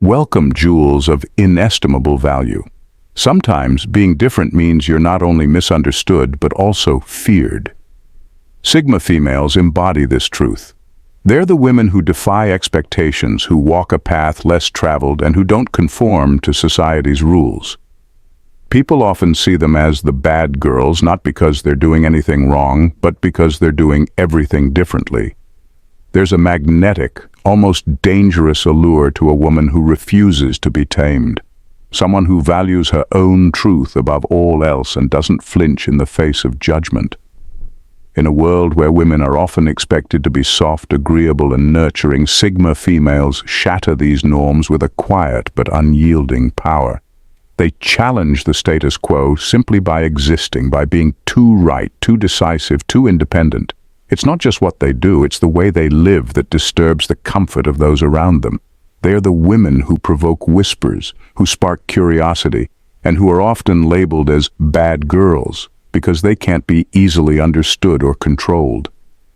Welcome, jewels of inestimable value. Sometimes being different means you're not only misunderstood but also feared. Sigma females embody this truth. They're the women who defy expectations, who walk a path less traveled, and who don't conform to society's rules. People often see them as the bad girls, not because they're doing anything wrong, but because they're doing everything differently. There's a magnetic, almost dangerous allure to a woman who refuses to be tamed. Someone who values her own truth above all else and doesn't flinch in the face of judgment. In a world where women are often expected to be soft, agreeable, and nurturing, Sigma females shatter these norms with a quiet but unyielding power. They challenge the status quo simply by existing, by being too right, too decisive, too independent. It's not just what they do, it's the way they live that disturbs the comfort of those around them. They are the women who provoke whispers, who spark curiosity, and who are often labeled as bad girls because they can't be easily understood or controlled.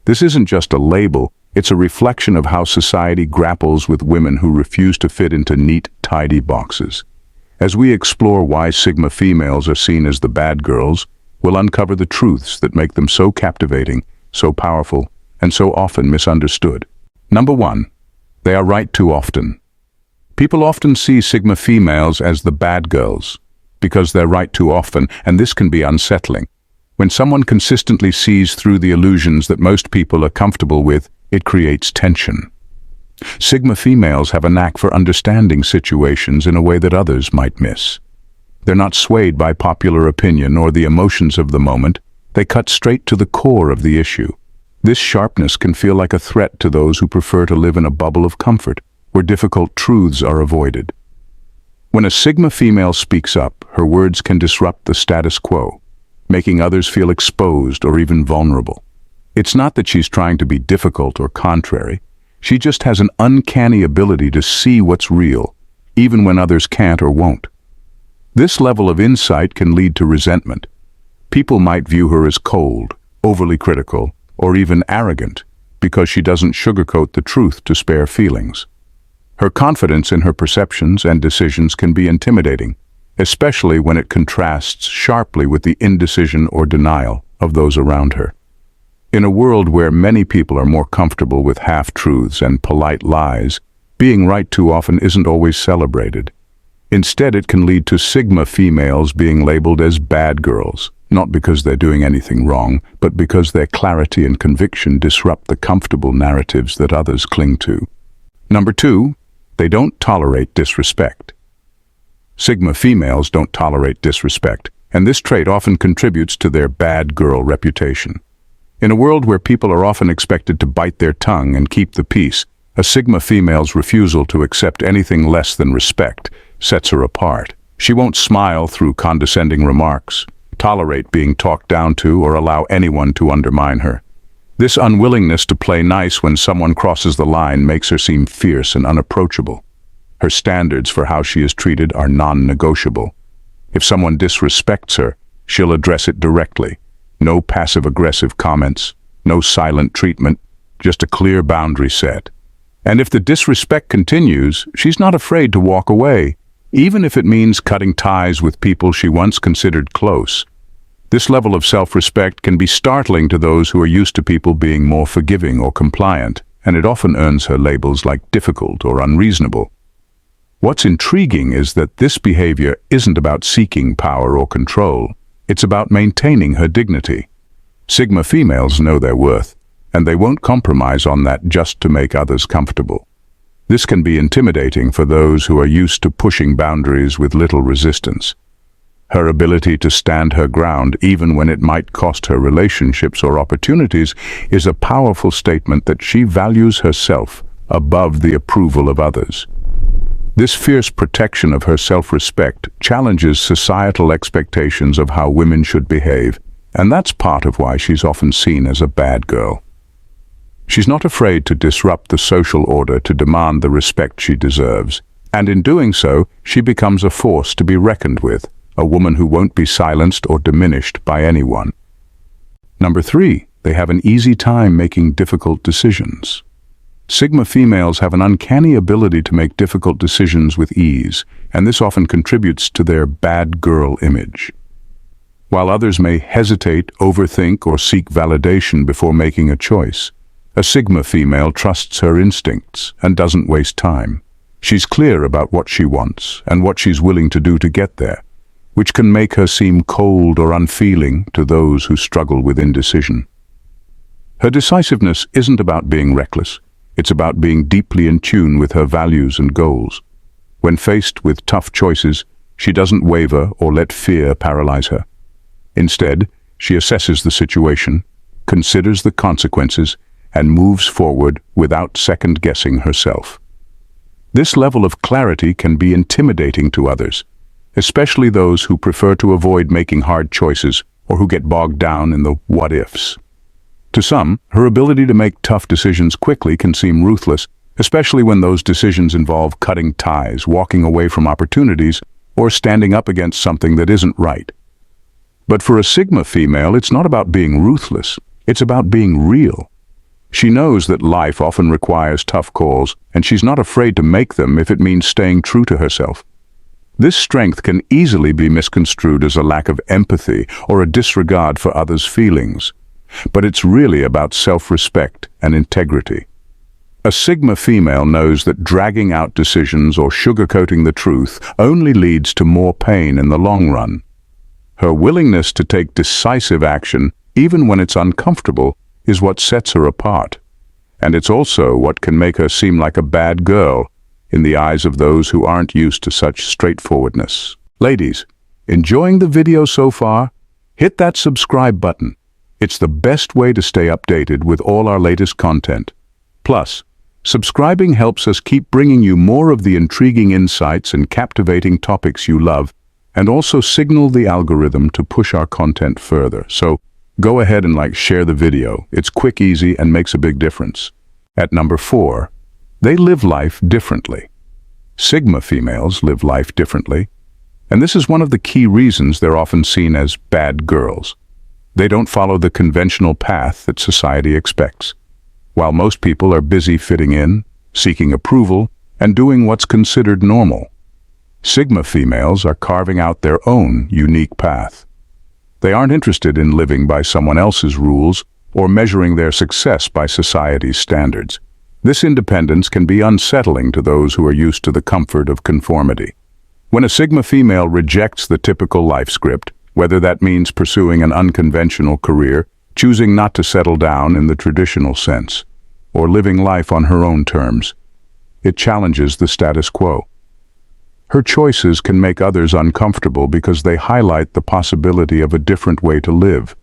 This isn't just a label, it's a reflection of how society grapples with women who refuse to fit into neat, tidy boxes. As we explore why Sigma females are seen as the bad girls, we'll uncover the truths that make them so captivating, so powerful, and so often misunderstood. Number 1. They are right too often. People often see Sigma females as the bad girls because they're right too often, and this can be unsettling. When someone consistently sees through the illusions that most people are comfortable with, it creates tension. Sigma females have a knack for understanding situations in a way that others might miss. They're not swayed by popular opinion or the emotions of the moment. They cut straight to the core of the issue. This sharpness can feel like a threat to those who prefer to live in a bubble of comfort, where difficult truths are avoided. When a Sigma female speaks up, her words can disrupt the status quo, making others feel exposed or even vulnerable. It's not that she's trying to be difficult or contrary. She just has an uncanny ability to see what's real, even when others can't or won't. This level of insight can lead to resentment. People might view her as cold, overly critical, or even arrogant because she doesn't sugarcoat the truth to spare feelings. Her confidence in her perceptions and decisions can be intimidating, especially when it contrasts sharply with the indecision or denial of those around her. In a world where many people are more comfortable with half-truths and polite lies, being right too often isn't always celebrated. Instead, it can lead to Sigma females being labeled as bad girls, not because they're doing anything wrong, but because their clarity and conviction disrupt the comfortable narratives that others cling to. Number 2, they don't tolerate disrespect. Sigma females don't tolerate disrespect, and this trait often contributes to their bad girl reputation. In a world where people are often expected to bite their tongue and keep the peace, a Sigma female's refusal to accept anything less than respect sets her apart. She won't smile through condescending remarks, tolerate being talked down to, or allow anyone to undermine her. This unwillingness to play nice when someone crosses the line makes her seem fierce and unapproachable. Her standards for how she is treated are non-negotiable. If someone disrespects her, she'll address it directly. No passive-aggressive comments, no silent treatment, just a clear boundary set. And if the disrespect continues, she's not afraid to walk away, even if it means cutting ties with people she once considered close. This level of self-respect can be startling to those who are used to people being more forgiving or compliant, and it often earns her labels like difficult or unreasonable. What's intriguing is that this behavior isn't about seeking power or control. It's about maintaining her dignity. Sigma females know their worth, and they won't compromise on that just to make others comfortable. This can be intimidating for those who are used to pushing boundaries with little resistance. Her ability to stand her ground, even when it might cost her relationships or opportunities, is a powerful statement that she values herself above the approval of others. This fierce protection of her self-respect challenges societal expectations of how women should behave, and that's part of why she's often seen as a bad girl. She's not afraid to disrupt the social order to demand the respect she deserves, and in doing so, she becomes a force to be reckoned with, a woman who won't be silenced or diminished by anyone. Number 3, they have an easy time making difficult decisions. Sigma females have an uncanny ability to make difficult decisions with ease, and this often contributes to their bad girl image. While others may hesitate, overthink, or seek validation before making a choice, a Sigma female trusts her instincts and doesn't waste time. She's clear about what she wants and what she's willing to do to get there, which can make her seem cold or unfeeling to those who struggle with indecision. Her decisiveness isn't about being reckless. It's about being deeply in tune with her values and goals. When faced with tough choices, she doesn't waver or let fear paralyze her. Instead, she assesses the situation, considers the consequences, and moves forward without second-guessing herself. This level of clarity can be intimidating to others, especially those who prefer to avoid making hard choices or who get bogged down in the what-ifs. To some, her ability to make tough decisions quickly can seem ruthless, especially when those decisions involve cutting ties, walking away from opportunities, or standing up against something that isn't right. But for a Sigma female, it's not about being ruthless, it's about being real. She knows that life often requires tough calls, and she's not afraid to make them if it means staying true to herself. This strength can easily be misconstrued as a lack of empathy or a disregard for others' feelings, but it's really about self-respect and integrity. A Sigma female knows that dragging out decisions or sugarcoating the truth only leads to more pain in the long run. Her willingness to take decisive action, even when it's uncomfortable, is what sets her apart. And it's also what can make her seem like a bad girl in the eyes of those who aren't used to such straightforwardness. Ladies, enjoying the video so far? Hit that subscribe button. It's the best way to stay updated with all our latest content. Plus, subscribing helps us keep bringing you more of the intriguing insights and captivating topics you love, and also signal the algorithm to push our content further. So, go ahead and share the video. It's quick, easy, and makes a big difference. At number 4, they live life differently. Sigma females live life differently, and this is one of the key reasons they're often seen as bad girls. They don't follow the conventional path that society expects. While most people are busy fitting in, seeking approval, and doing what's considered normal, Sigma females are carving out their own unique path. They aren't interested in living by someone else's rules or measuring their success by society's standards. This independence can be unsettling to those who are used to the comfort of conformity. When a Sigma female rejects the typical life script, whether that means pursuing an unconventional career, choosing not to settle down in the traditional sense, or living life on her own terms, it challenges the status quo. Her choices can make others uncomfortable because they highlight the possibility of a different way to live,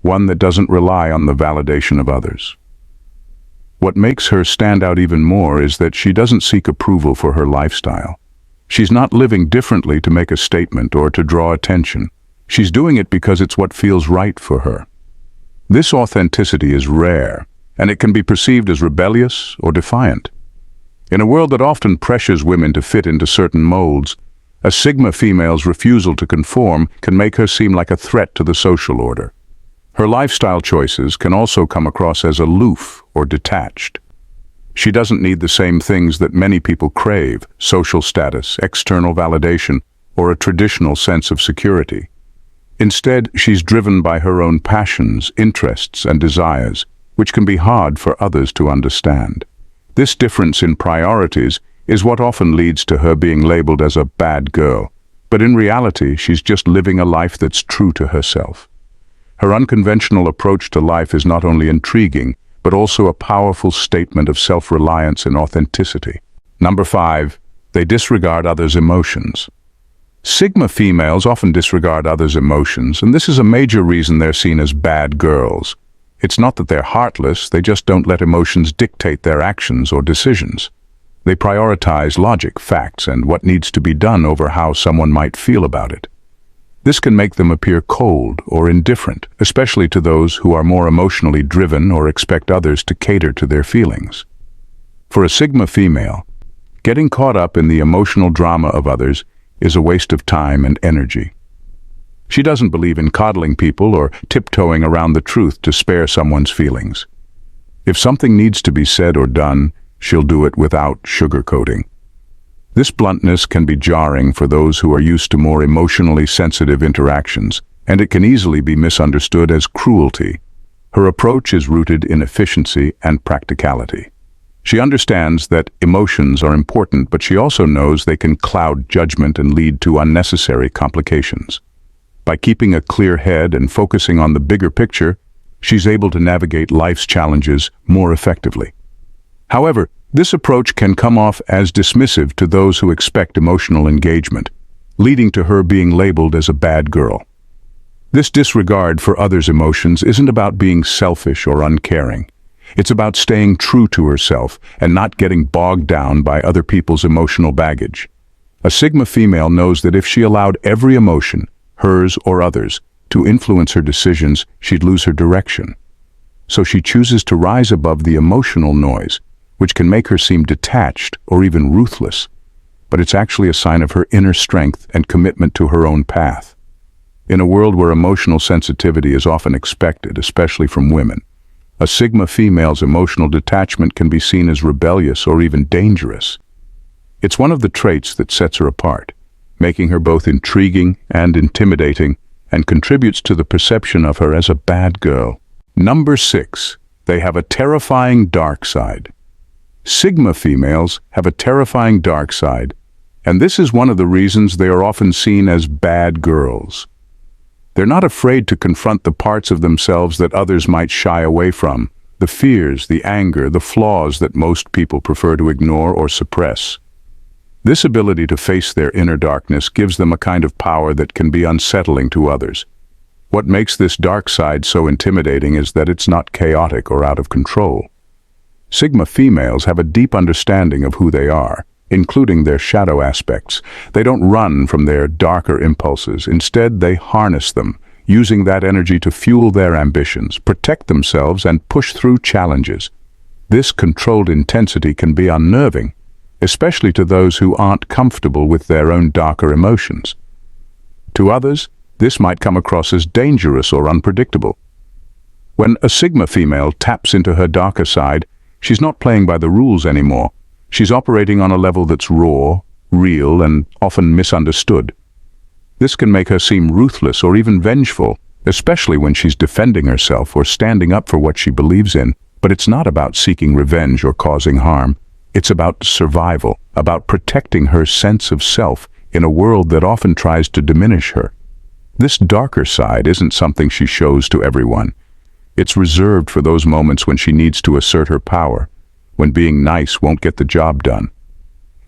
one that doesn't rely on the validation of others. What makes her stand out even more is that she doesn't seek approval for her lifestyle. She's not living differently to make a statement or to draw attention. She's doing it because it's what feels right for her. This authenticity is rare, and it can be perceived as rebellious or defiant. In a world that often pressures women to fit into certain molds, a Sigma female's refusal to conform can make her seem like a threat to the social order. Her lifestyle choices can also come across as aloof or detached. She doesn't need the same things that many people crave: social status, external validation, or a traditional sense of security. Instead, she's driven by her own passions, interests, and desires, which can be hard for others to understand. This difference in priorities is what often leads to her being labeled as a bad girl, but in reality, she's just living a life that's true to herself. Her unconventional approach to life is not only intriguing, but also a powerful statement of self-reliance and authenticity. Number 5, they disregard others' emotions. Sigma females often disregard others' emotions, and this is a major reason they're seen as bad girls. It's not that they're heartless, they just don't let emotions dictate their actions or decisions. They prioritize logic, facts, and what needs to be done over how someone might feel about it. This can make them appear cold or indifferent, especially to those who are more emotionally driven or expect others to cater to their feelings. For a Sigma female, getting caught up in the emotional drama of others is a waste of time and energy. She doesn't believe in coddling people or tiptoeing around the truth to spare someone's feelings. If something needs to be said or done, she'll do it without sugarcoating. This bluntness can be jarring for those who are used to more emotionally sensitive interactions, and it can easily be misunderstood as cruelty. Her approach is rooted in efficiency and practicality. She understands that emotions are important, but she also knows they can cloud judgment and lead to unnecessary complications. By keeping a clear head and focusing on the bigger picture, she's able to navigate life's challenges more effectively. However, this approach can come off as dismissive to those who expect emotional engagement, leading to her being labeled as a bad girl. This disregard for others' emotions isn't about being selfish or uncaring. It's about staying true to herself and not getting bogged down by other people's emotional baggage. A Sigma female knows that if she allowed every emotion, hers or others, to influence her decisions, she'd lose her direction. So she chooses to rise above the emotional noise, which can make her seem detached or even ruthless. But it's actually a sign of her inner strength and commitment to her own path. In a world where emotional sensitivity is often expected, especially from women, a Sigma female's emotional detachment can be seen as rebellious or even dangerous. It's one of the traits that sets her apart, making her both intriguing and intimidating, and contributes to the perception of her as a bad girl. Number 6. They have a terrifying dark side. Sigma females have a terrifying dark side, and this is one of the reasons they are often seen as bad girls. They're not afraid to confront the parts of themselves that others might shy away from, the fears, the anger, the flaws that most people prefer to ignore or suppress. This ability to face their inner darkness gives them a kind of power that can be unsettling to others. What makes this dark side so intimidating is that it's not chaotic or out of control. Sigma females have a deep understanding of who they are, including their shadow aspects. They don't run from their darker impulses. Instead, they harness them, using that energy to fuel their ambitions, protect themselves, and push through challenges. This controlled intensity can be unnerving, especially to those who aren't comfortable with their own darker emotions. To others, this might come across as dangerous or unpredictable. When a Sigma female taps into her darker side, she's not playing by the rules anymore. She's operating on a level that's raw, real, and often misunderstood. This can make her seem ruthless or even vengeful, especially when she's defending herself or standing up for what she believes in. But it's not about seeking revenge or causing harm. It's about survival, about protecting her sense of self in a world that often tries to diminish her. This darker side isn't something she shows to everyone. It's reserved for those moments when she needs to assert her power, when being nice won't get the job done.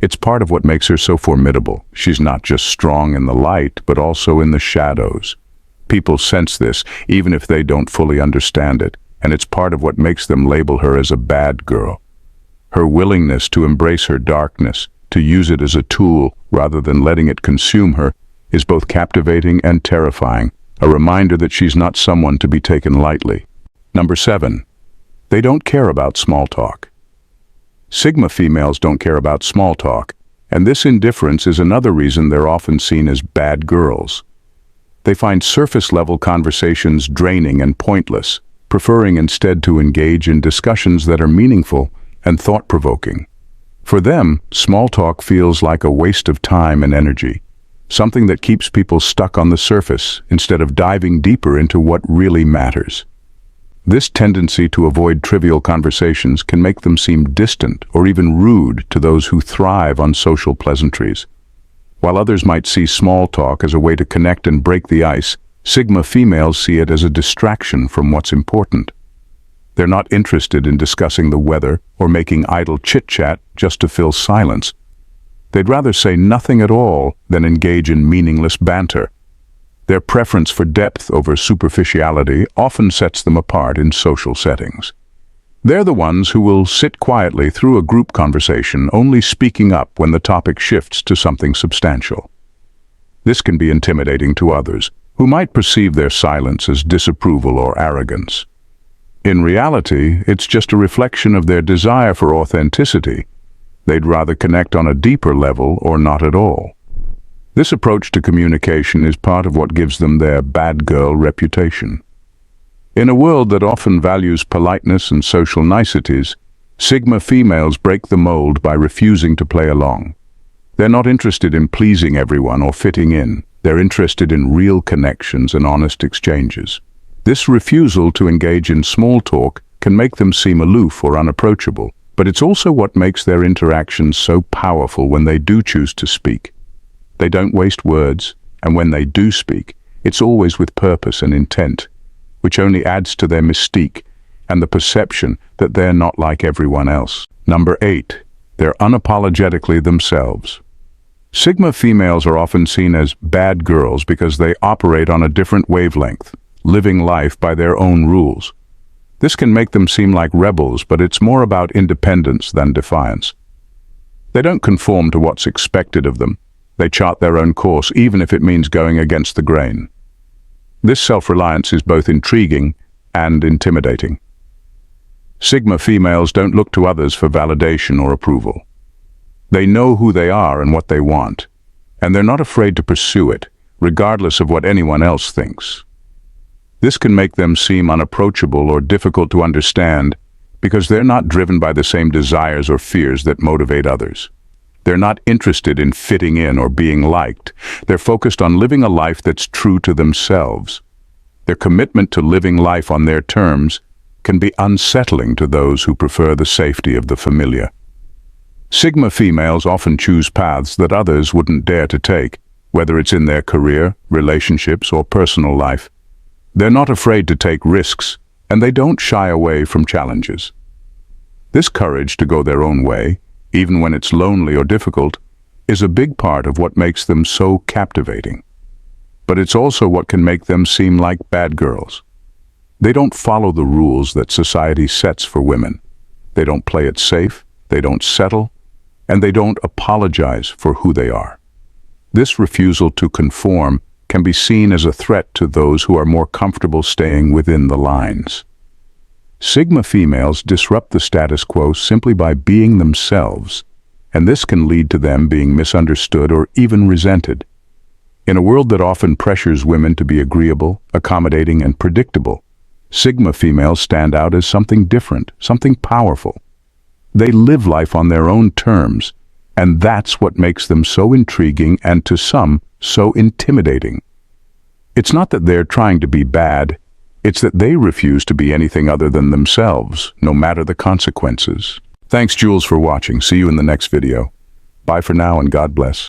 It's part of what makes her so formidable. She's not just strong in the light, but also in the shadows. People sense this, even if they don't fully understand it, and it's part of what makes them label her as a bad girl. Her willingness to embrace her darkness, to use it as a tool rather than letting it consume her, is both captivating and terrifying, a reminder that she's not someone to be taken lightly. Number 7. They don't care about small talk. Sigma females don't care about small talk, and this indifference is another reason they're often seen as bad girls. They find surface-level conversations draining and pointless, preferring instead to engage in discussions that are meaningful and thought-provoking. For them, small talk feels like a waste of time and energy, something that keeps people stuck on the surface instead of diving deeper into what really matters. This tendency to avoid trivial conversations can make them seem distant or even rude to those who thrive on social pleasantries. While others might see small talk as a way to connect and break the ice, Sigma females see it as a distraction from what's important. They're not interested in discussing the weather or making idle chit-chat just to fill silence. They'd rather say nothing at all than engage in meaningless banter. Their preference for depth over superficiality often sets them apart in social settings. They're the ones who will sit quietly through a group conversation, only speaking up when the topic shifts to something substantial. This can be intimidating to others, who might perceive their silence as disapproval or arrogance. In reality, it's just a reflection of their desire for authenticity. They'd rather connect on a deeper level or not at all. This approach to communication is part of what gives them their bad girl reputation. In a world that often values politeness and social niceties, Sigma females break the mold by refusing to play along. They're not interested in pleasing everyone or fitting in. They're interested in real connections and honest exchanges. This refusal to engage in small talk can make them seem aloof or unapproachable, but it's also what makes their interactions so powerful when they do choose to speak. They don't waste words, and when they do speak, it's always with purpose and intent, which only adds to their mystique and the perception that they're not like everyone else. Number 8. They're unapologetically themselves. Sigma females are often seen as bad girls because they operate on a different wavelength, living life by their own rules. This can make them seem like rebels, but it's more about independence than defiance. They don't conform to what's expected of them. They chart their own course, even if it means going against the grain. This self-reliance is both intriguing and intimidating. Sigma females don't look to others for validation or approval. They know who they are and what they want, and they're not afraid to pursue it, regardless of what anyone else thinks. This can make them seem unapproachable or difficult to understand because they're not driven by the same desires or fears that motivate others. They're not interested in fitting in or being liked. They're focused on living a life that's true to themselves. Their commitment to living life on their terms can be unsettling to those who prefer the safety of the familiar. Sigma females often choose paths that others wouldn't dare to take, whether it's in their career, relationships, or personal life. They're not afraid to take risks, and they don't shy away from challenges. This courage to go their own way, even when it's lonely or difficult, is a big part of what makes them so captivating. But it's also what can make them seem like bad girls. They don't follow the rules that society sets for women. They don't play it safe, they don't settle, and they don't apologize for who they are. This refusal to conform can be seen as a threat to those who are more comfortable staying within the lines. Sigma females disrupt the status quo simply by being themselves, and this can lead to them being misunderstood or even resented. In a world that often pressures women to be agreeable, accommodating, and predictable, Sigma females stand out as something different, something powerful. They live life on their own terms, and that's what makes them so intriguing and, to some, so intimidating. It's not that they're trying to be bad, it's that they refuse to be anything other than themselves, no matter the consequences. Thanks, Jules, for watching. See you in the next video. Bye for now, and God bless.